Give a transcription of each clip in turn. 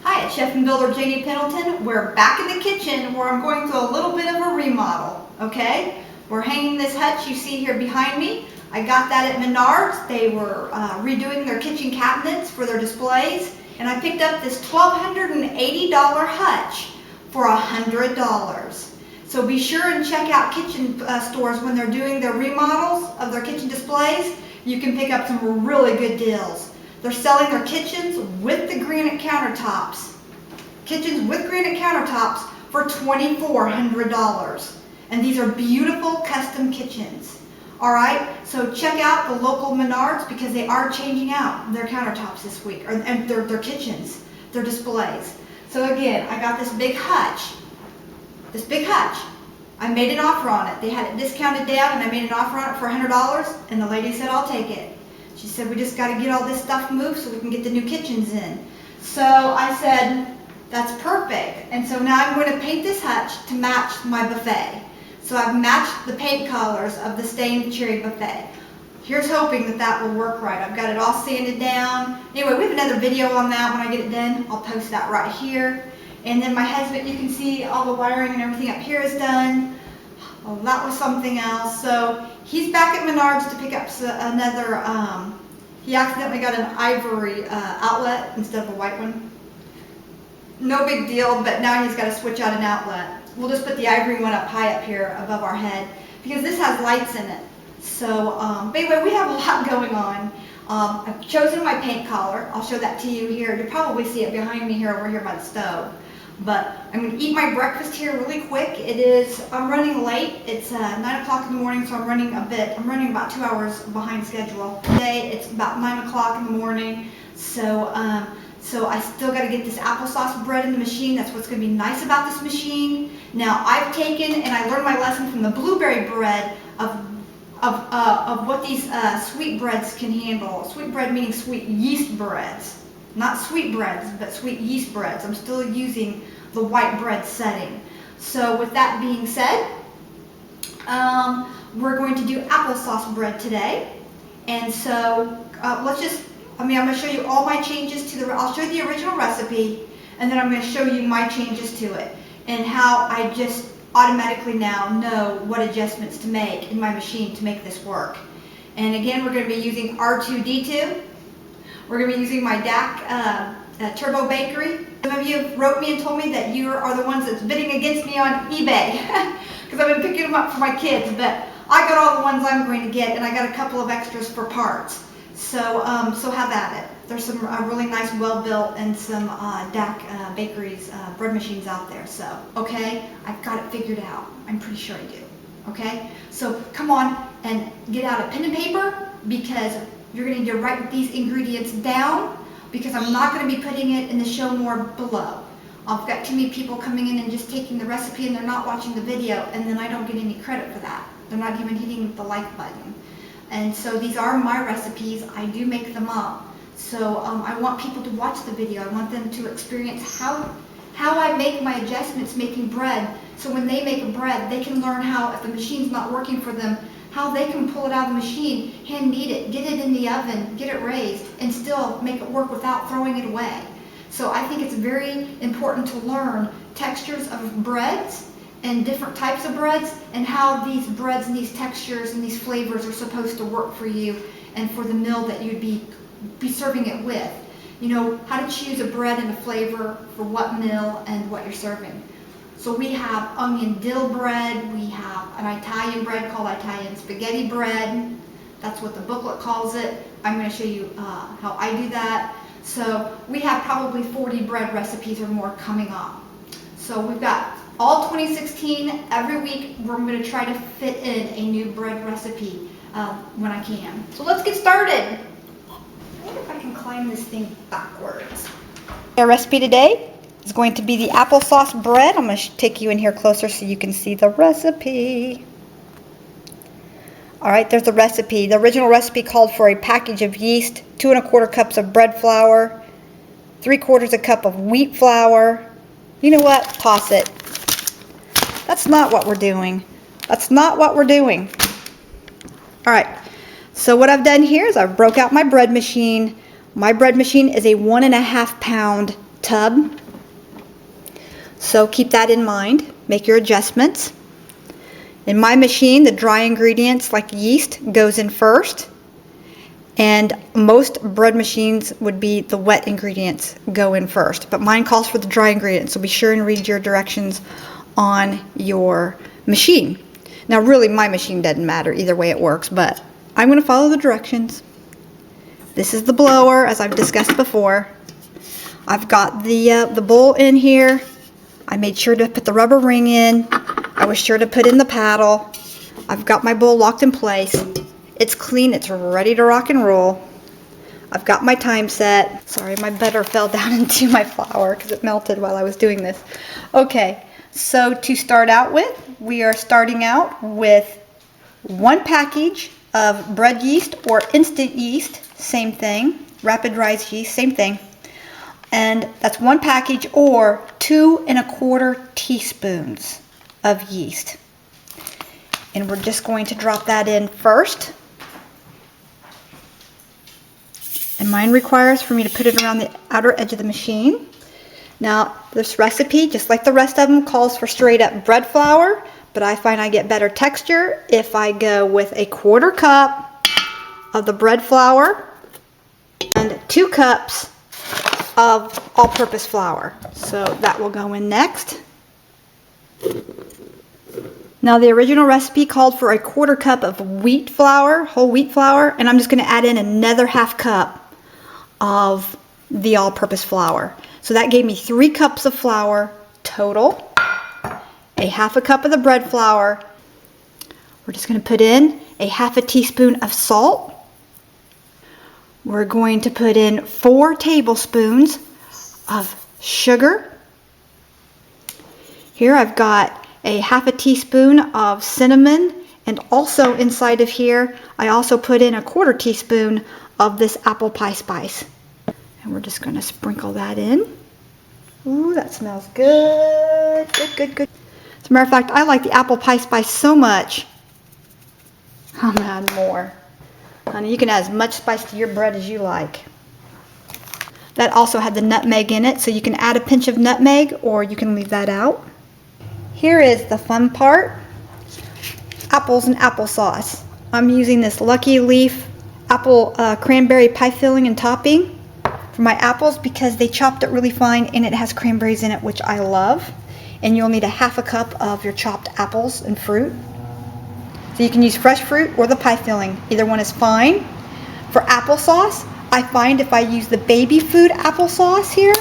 Hi, it's Chef and Builder Janie Pendleton. We're back in the kitchen where I'm going through a little bit of a remodel, okay? We're hanging this hutch you see here behind me. I got that at Menards. They were redoing their kitchen cabinets for their displays, and I picked up this $1,280 hutch for $100. So be sure and check out kitchen stores when they're doing their remodels of their kitchen displays. You can pick up some really good deals. They're selling their kitchens with the granite countertops. Kitchens with granite countertops for $2,400. And these are beautiful custom kitchens. Alright, so check out the local Menards because they are changing out their countertops this week, and their kitchens, their displays. So again, I got this big hutch. I made an offer on it. They had it discounted down and I made an offer on it for $100 and the lady said, I'll take it. She said, we just got to get all this stuff moved so we can get the new kitchens in. So I said, that's perfect. And so now I'm going to paint this hutch to match my buffet. So I've matched the paint colors of the stained cherry buffet. Here's hoping that that will work right. I've got it all sanded down. Anyway, we have another video on that when I get it done. I'll post that right here. And then my husband, you can see all the wiring and everything up here is done. Oh, that was something else. So he's back at Menards to pick up another, he accidentally got an ivory outlet instead of a white one. No big deal, but now he's got to switch out an outlet. We'll just put the ivory one up high up here above our head because this has lights in it. So, but anyway, we have a lot going on. I've chosen my paint color. I'll show that to you here. You'll probably see it behind me here over here by the stove. But I'm going to eat my breakfast here really quick. I'm running late. It's 9 o'clock in the morning, so I'm running about 2 hours behind schedule. Today it's about 9 o'clock in the morning, so I still got to get this applesauce bread in the machine. That's what's going to be nice about this machine. Now I've taken and I learned my lesson from the blueberry bread of what these sweet breads can handle. Sweet bread meaning sweet yeast breads. Not sweet breads, but sweet yeast breads. I'm still using the white bread setting. So with that being said, we're going to do applesauce bread today. And so I'm going to show you all my changes to I'll show you the original recipe, and then I'm going to show you my changes to it and how I just automatically now know what adjustments to make in my machine to make this work. And again, we're going to be using R2D2. We're going to be using my DAK Turbo Bakery. Some of you wrote me and told me that you are the ones that's bidding against me on eBay because I've been picking them up for my kids, but I got all the ones I'm going to get, and I got a couple of extras for parts. So have at it. There's some really nice, well-built, and some DAK Bakeries bread machines out there. So, okay, I've got it figured out. I'm pretty sure I do. Okay, so come on and get out a pen and paper because you're going to need to write these ingredients down because I'm not going to be putting it in the show more below. I've got too many people coming in and just taking the recipe and they're not watching the video, and then I don't get any credit for that. They're not even hitting the like button. And so these are my recipes. I do make them up. So I want people to watch the video. I want them to experience how I make my adjustments making bread. So when they make a bread, they can learn how, if the machine's not working for them, how they can pull it out of the machine, hand knead it, get it in the oven, get it raised, and still make it work without throwing it away. So I think it's very important to learn textures of breads and different types of breads and how these breads and these textures and these flavors are supposed to work for you and for the meal that you'd be serving it with. You know, how to choose a bread and a flavor for what meal and what you're serving. So we have onion dill bread, we have an Italian bread called Italian spaghetti bread. That's what the booklet calls it. I'm going to show you how I do that. So we have probably 40 bread recipes or more coming up. So we've got all 2016, every week we're going to try to fit in a new bread recipe when I can. So let's get started. I wonder if I can climb this thing backwards. Our recipe today is going to be the applesauce bread. I'm going to take you in here closer so you can see the recipe. All right, there's the recipe. The original recipe called for a package of yeast, 2 1/4 cups of bread flour, 3/4 cup of wheat flour. You know what? Toss it. That's not what we're doing. That's not what we're doing. All right, so what I've done here is I've broke out my bread machine. My bread machine is a 1.5 pound tub. So keep that in mind. Make your adjustments. In my machine, the dry ingredients like yeast goes in first. And most bread machines would be the wet ingredients go in first. But mine calls for the dry ingredients, so be sure and read your directions on your machine. Now really my machine doesn't matter, either way it works, but I'm going to follow the directions. This is the blower, as I've discussed before. I've got the bowl in here. I made sure to put the rubber ring in. I was sure to put in the paddle. I've got my bowl locked in place. It's clean, it's ready to rock and roll. I've got my time set. Sorry, my butter fell down into my flour because it melted while I was doing this. Okay, so to start out with, we are starting out with 1 package of bread yeast or instant yeast, same thing. Rapid rise yeast, same thing. And that's 1 package or 2 1/4 teaspoons of yeast. And we're just going to drop that in first. And mine requires for me to put it around the outer edge of the machine. Now, this recipe, just like the rest of them, calls for straight up bread flour, but I find I get better texture if I go with a 1/4 cup of the bread flour and 2 cups of all-purpose flour. So that will go in next. Now the original recipe called for a 1/4 cup of wheat flour, whole wheat flour, and I'm just going to add in another 1/2 cup of the all-purpose flour. So that gave me 3 cups of flour total, a 1/2 cup of the bread flour. We're just going to put in a 1/2 teaspoon of salt. We're going to put in 4 tablespoons of sugar. Here I've got a 1/2 teaspoon of cinnamon, and also inside of here I also put in a 1/4 teaspoon of this apple pie spice. And we're just going to sprinkle that in. Ooh, that smells good. Good, good. As a matter of fact, I like the apple pie spice so much, I'm going to add more. Honey, you can add as much spice to your bread as you like. That also had the nutmeg in it, so you can add a pinch of nutmeg or you can leave that out. Here is the fun part, apples and applesauce. I'm using this Lucky Leaf apple cranberry pie filling and topping for my apples because they chopped it really fine and it has cranberries in it, which I love. And you'll need a 1/2 cup of your chopped apples and fruit. So you can use fresh fruit or the pie filling. Either one is fine. For applesauce, I find if I use the baby food applesauce here,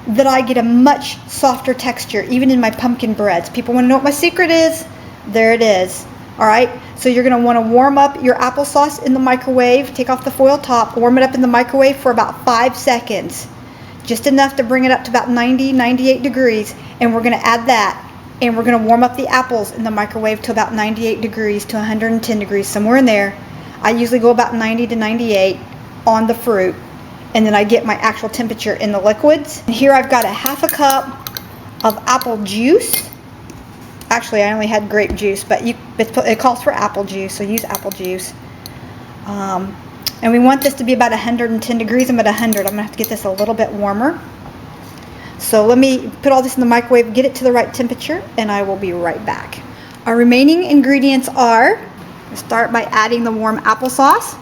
that I get a much softer texture, even in my pumpkin breads. People want to know what my secret is? There it is. Alright, so you're going to want to warm up your applesauce in the microwave. Take off the foil top, warm it up in the microwave for about 5 seconds. Just enough to bring it up to about 90, 98 degrees. And we're going to add that. And we're going to warm up the apples in the microwave to about 98 degrees to 110 degrees, somewhere in there. I usually go about 90 to 98 on the fruit. And then I get my actual temperature in the liquids. And here I've got a 1/2 cup of apple juice. Actually, I only had grape juice, but it calls for apple juice, so use apple juice. And we want this to be about 110 degrees. I'm at 100. I'm going to have to get this a little bit warmer. So let me put all this in the microwave, get it to the right temperature, and I will be right back. Our remaining ingredients are, we'll start by adding the warm applesauce.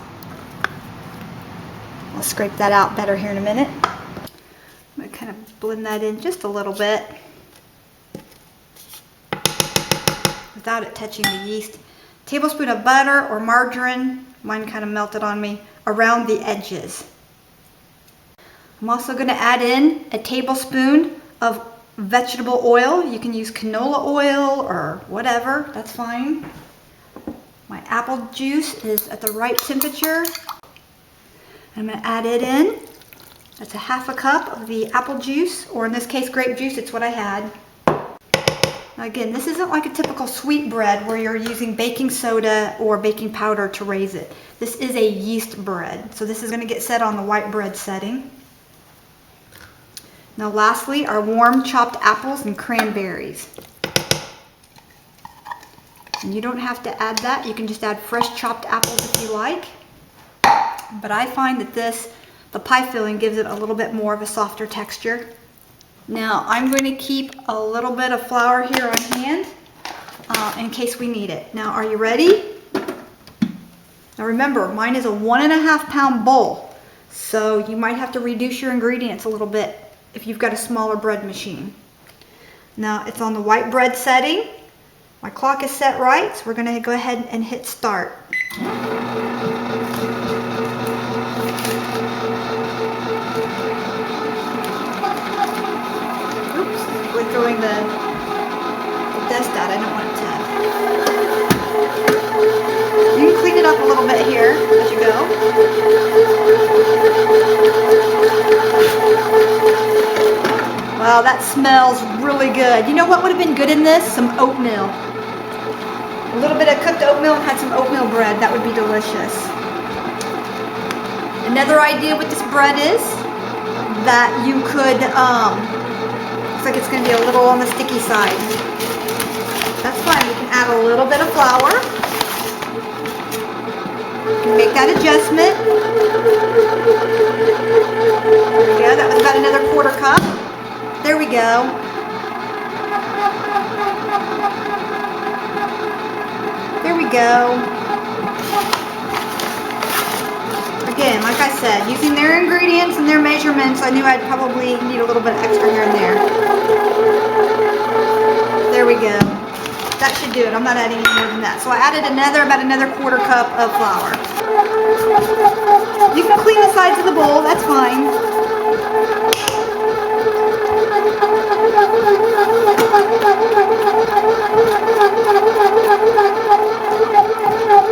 I'll scrape that out better here in a minute. I'm going to kind of blend that in just a little bit without it touching the yeast. Tablespoon of butter or margarine, mine kind of melted on me, around the edges. I'm also going to add in a tablespoon of vegetable oil. You can use canola oil or whatever, that's fine. My apple juice is at the right temperature. I'm going to add it in. That's a 1/2 cup of the apple juice, or in this case grape juice, it's what I had. Now again, this isn't like a typical sweet bread where you're using baking soda or baking powder to raise it. This is a yeast bread, so this is going to get set on the white bread setting. Now lastly, our warm chopped apples and cranberries. And you don't have to add that, you can just add fresh chopped apples if you like. But I find that the pie filling gives it a little bit more of a softer texture. Now I'm going to keep a little bit of flour here on hand in case we need it. Now, are you ready? Now remember, mine is a 1.5 pound bowl, so you might have to reduce your ingredients a little bit if you've got a smaller bread machine. Now it's on the white bread setting. My clock is set right, so we're going to go ahead and hit start. We're throwing the dust out. I don't want it to. You can clean it up a little bit here as you go. Wow, that smells really good. You know what would have been good in this? Some oatmeal. A little bit of cooked oatmeal and had some oatmeal bread. That would be delicious. Another idea with this bread is that you could looks like it's going to be a little on the sticky side. That's fine. You can add a little bit of flour. You can make that adjustment. There we go. That was about another 1/4 cup. There we go. There we go. Again, like I said, using their ingredients and their measurements, I knew I'd probably need a little bit extra here and there. There we go. That should do it. I'm not adding any more than that. So I added about another 1/4 cup of flour. You can clean the sides of the bowl, that's fine.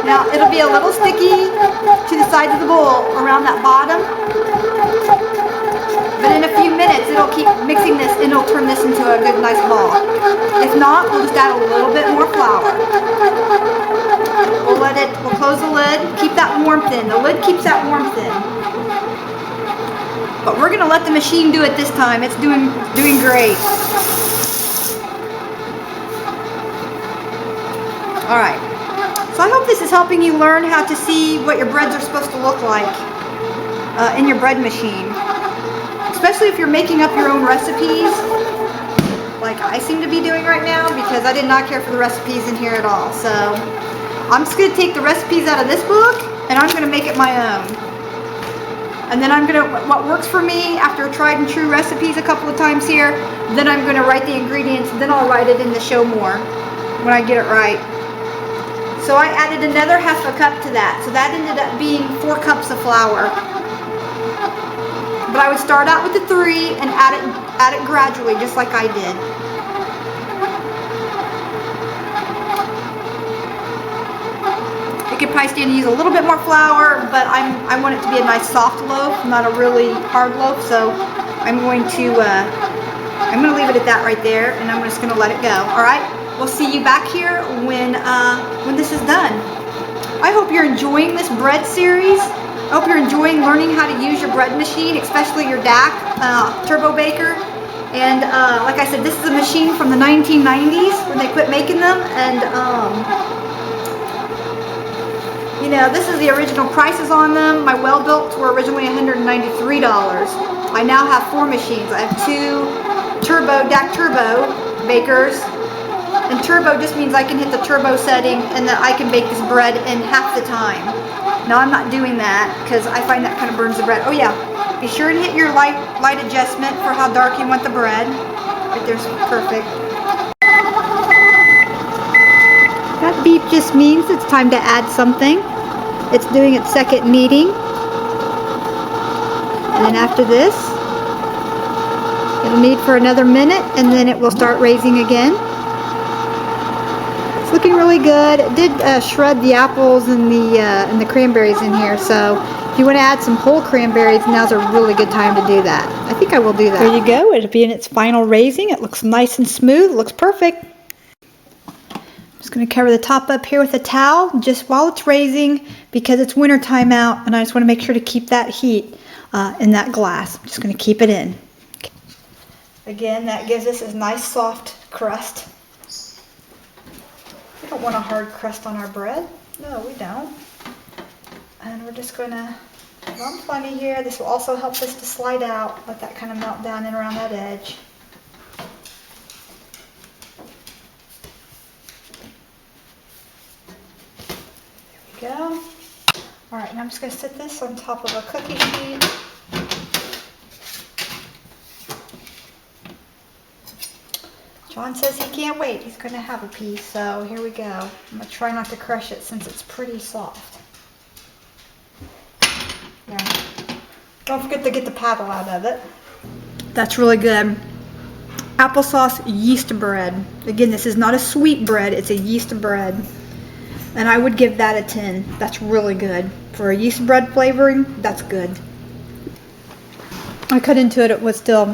Now it'll be a little sticky to the sides of the bowl around that bottom, but in a few minutes it'll keep mixing this and it'll turn this into a good nice ball. If not, we'll just add a little bit more flour. We'll close the lid, keep that warmth in. The lid keeps that warmth in. But we're gonna let the machine do it this time. It's doing great. All right. So I hope this is helping you learn how to see what your breads are supposed to look like in your bread machine. Especially if you're making up your own recipes, like I seem to be doing right now, because I did not care for the recipes in here at all. So I'm just going to take the recipes out of this book and I'm going to make it my own. And then what works for me after tried and true recipes a couple of times here, then I'm going to write the ingredients, and then I'll write it in the show more when I get it right. So I added another 1/2 cup to that. So that ended up being 4 cups of flour. But I would start out with the 3 and add it gradually, just like I did. You could probably stand to use a little bit more flour, but I want it to be a nice soft loaf, not a really hard loaf. So I'm going to leave it at that right there, and I'm just going to let it go. All right. We'll see you back here when this is done. I hope you're enjoying this bread series. I hope you're enjoying learning how to use your bread machine, especially your DAK turbo baker. And like I said, this is a machine from the 1990s when they quit making them. And you know, this is the original prices on them. My well-built were originally $193. I now have 4 machines. I have 2 DAK turbo bakers. And turbo just means I can hit the turbo setting and that I can bake this bread in half the time. Now I'm not doing that because I find that kind of burns the bread. Oh yeah, be sure and hit your light adjustment for how dark you want the bread. Right there's perfect. That beep just means it's time to add something. It's doing its second kneading. And then after this, it'll knead for another minute and then it will start raising again. Looking really good. It did shred the apples and the cranberries in here, so if you want to add some whole cranberries, now's a really good time to do that. I think I will do that. There you go. It'll be in its final raising. It looks nice and smooth. It looks perfect. I'm just going to cover the top up here with a towel just while it's raising because it's winter time out, and I just want to make sure to keep that heat in that glass. I'm just going to keep it in. Again, that gives us a nice soft crust. We don't want a hard crust on our bread. No, we don't. And we're just going to On plenty here. This will also help this to slide out. Let that kind of melt down and around that edge. There we go. All right, now I'm just going to set this on top of a cookie sheet. John says he can't wait. He's going to have a piece, so here we go. I'm going to try not to crush it since it's pretty soft. Yeah. Don't forget to get the paddle out of it. That's really good. Applesauce yeast bread. Again, this is not a sweet bread, it's a yeast bread. And I would give that a 10. That's really good. For a yeast bread flavoring, that's good. I cut into it, it was still,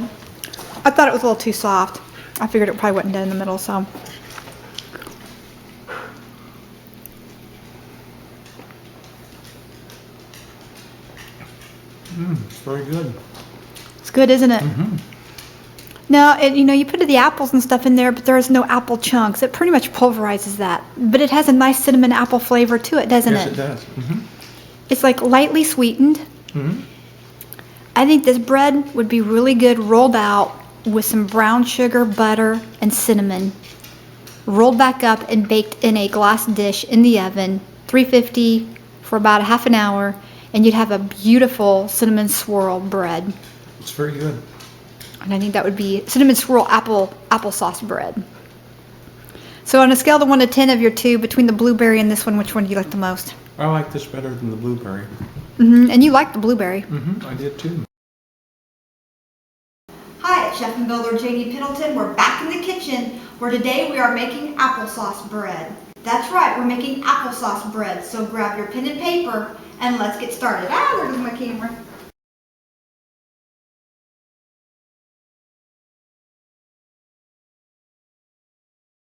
I thought it was a little too soft. I figured it probably wasn't dead in the middle, so. It's very good. It's good, isn't it? Mm-hmm. Now, you know, you put the apples and stuff in there, but there's no apple chunks. It pretty much pulverizes that. But it has a nice cinnamon apple flavor to it, doesn't it? Yes, it does. Mm-hmm. It's like lightly sweetened. Mm-hmm. I think this bread would be really good rolled out with some brown sugar, butter, and cinnamon. Rolled back up and baked in a glass dish in the oven, 350 for about a half an hour, and you'd have a beautiful cinnamon swirl bread. It's very good. And I think that would be cinnamon swirl applesauce bread. So on a scale of 1 to 10 of your two, between the blueberry and this one, which one do you like the most? I like this better than the blueberry. And you like the blueberry. I did too. Hi, it's Chef and Builder Janie Piddleton. We're back in the kitchen where today we are making applesauce bread. That's right, we're making applesauce bread. So grab your pen and paper and let's get started. There goes my camera.